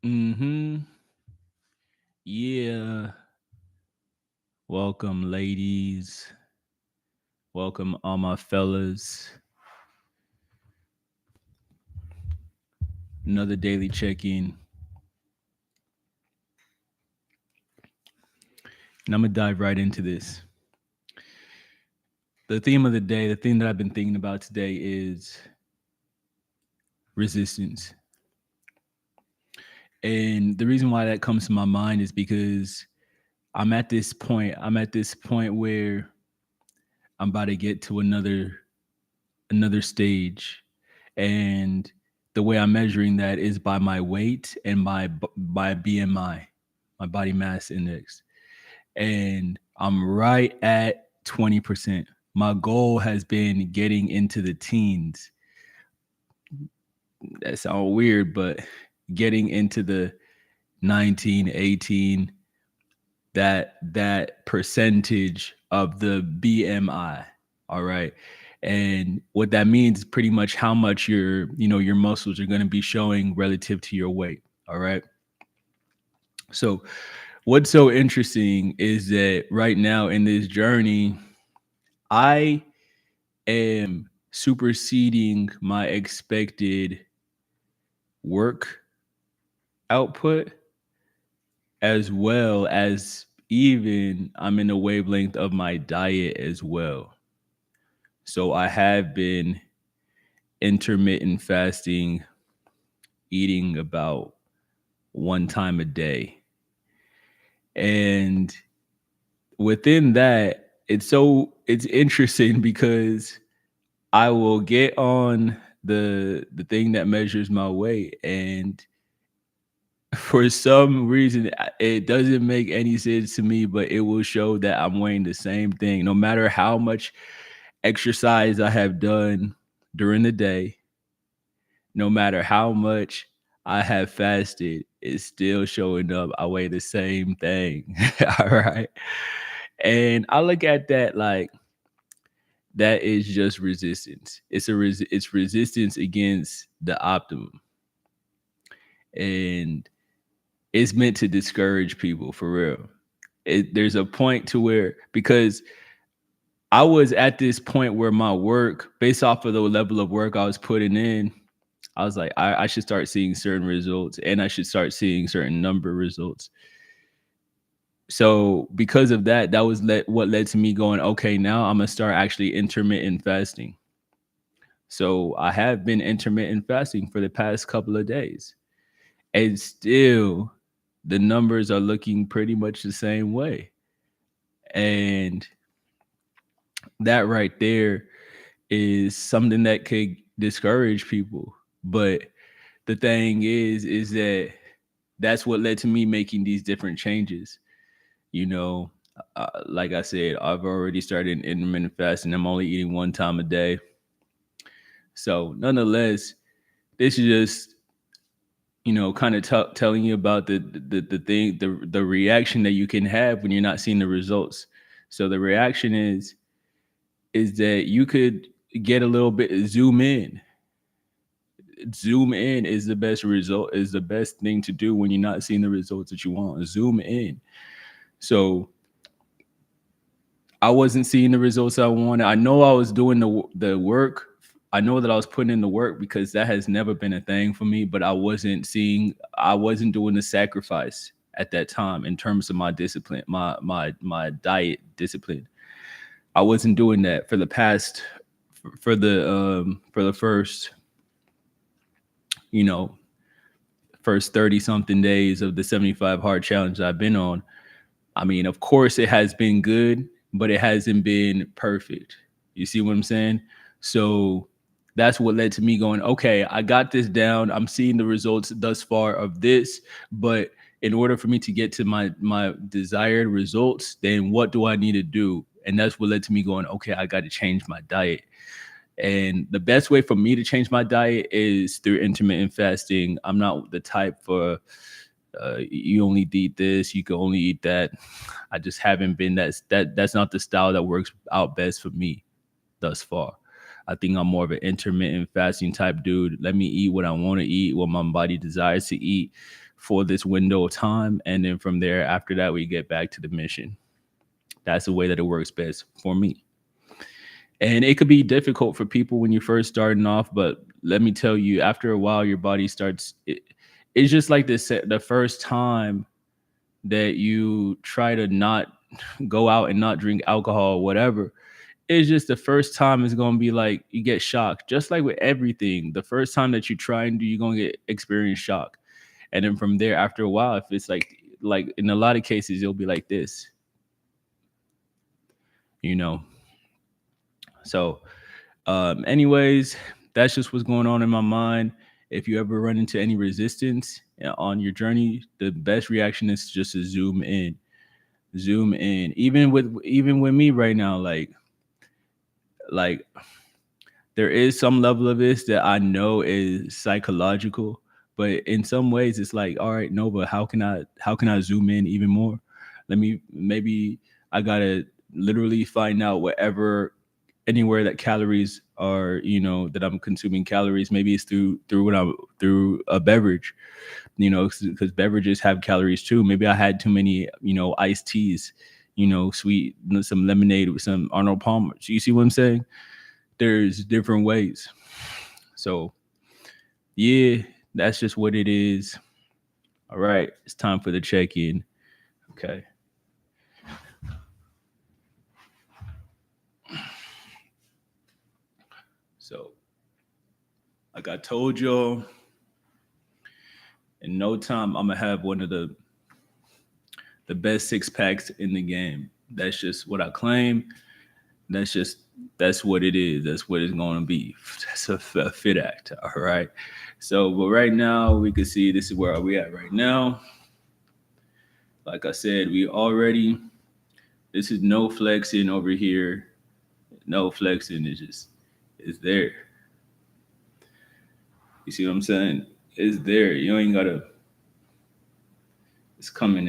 Mm-hmm. Yeah. Welcome, ladies. Welcome, all my fellas. Another daily check-in. And I'm gonna dive right into this. The theme of the day, the thing that I've been thinking about today is resistance. And the reason why that comes to my mind is because I'm at this point where I'm about to get to another stage. And the way I'm measuring that is by my weight and my BMI, my body mass index. And I'm right at 20%. My goal has been getting into the teens. That sounds weird, but getting into the 19, 18, that percentage of the BMI. All right. And what that means is pretty much how much your muscles are going to be showing relative to your weight. All right. So what's so interesting is that right now in this journey, I am superseding my expected work output, as well as even I'm in a wavelength of my diet as well. So I have been intermittent fasting, eating about one time a day. And within that, it's interesting because I will get on the thing that measures my weight, and for some reason it doesn't make any sense to me, but it will show that I'm weighing the same thing no matter how much exercise I have done during the day, no matter how much I have fasted, it's still showing up. I weigh the same thing. All right. And I look at that like that is just resistance. It's resistance against the optimum. And it's meant to discourage people for real. There's a point to where, because I was at this point where my work, based off of the level of work I was putting in, I was like, I should start seeing certain results, and I should start seeing certain number results. So because of that, that was what led to me going, okay, now I'm gonna start actually intermittent fasting. So I have been intermittent fasting for the past couple of days, and still the numbers are looking pretty much the same way. And that right there is something that could discourage people. But the thing is that that's what led to me making these different changes. You know, like I said, I've already started intermittent fasting. I'm only eating one time a day. So, nonetheless, this is just kind of telling you about the thing, the reaction that you can have when you're not seeing the results. So the reaction is that you could get a little bit zoom in is the best result, is the best thing to do when you're not seeing the results that you want. Zoom in. So I wasn't seeing the results I wanted. I know I was doing the work. I know that I was putting in the work because that has never been a thing for me, but I wasn't doing the sacrifice at that time in terms of my discipline, my diet discipline. I wasn't doing that for the past for the first, you know, first 30 something days of the 75 hard challenge I've been on. I mean, of course it has been good, but it hasn't been perfect. You see what I'm saying? So that's what led to me going, okay, I got this down. I'm seeing the results thus far of this, but in order for me to get to my desired results, then what do I need to do? And that's what led to me going, okay, I got to change my diet. And the best way for me to change my diet is through intermittent fasting. I'm not the type for you only eat this, you can only eat that. I just haven't been that's not the style that works out best for me thus far. I think I'm more of an intermittent fasting type dude. Let me eat what I want to eat, what my body desires to eat for this window of time, and then from there, after that, we get back to the mission. That's the way that it works best for me. And it could be difficult for people when you're first starting off, but let me tell you, after a while, your body starts. It's just like this: the first time that you try to not go out and not drink alcohol, or whatever. It's just the first time is gonna be like you get shocked. Just like with everything, the first time that you try and do, you're gonna get experience shock. And then from there, after a while, if it's like in a lot of cases, it'll be like this, you know. So anyways, that's just what's going on in my mind. If you ever run into any resistance on your journey, the best reaction is just to zoom in. Even with me right now, like there is some level of this that I know is psychological, but in some ways it's like, all right, Nova, how can I zoom in even more? Let me maybe I gotta literally find out whatever anywhere that calories are, that I'm consuming calories. Maybe it's through what I'm through a beverage, because beverages have calories too. Maybe I had too many, iced teas, sweet, some lemonade with some Arnold Palmer. You see what I'm saying? There's different ways. So yeah, that's just what it is. All right, it's time for the check-in. Okay. So like I told y'all, in no time I'm gonna have one of the best six packs in the game. That's just what I claim. That's just that's what it is. That's what it's going to be. That's a fit act. All right. So, but right now we can see this is where we at right now. Like I said, we already. This is no flexing over here. No flexing. It's there. You see what I'm saying? It's there. You ain't gotta. It's coming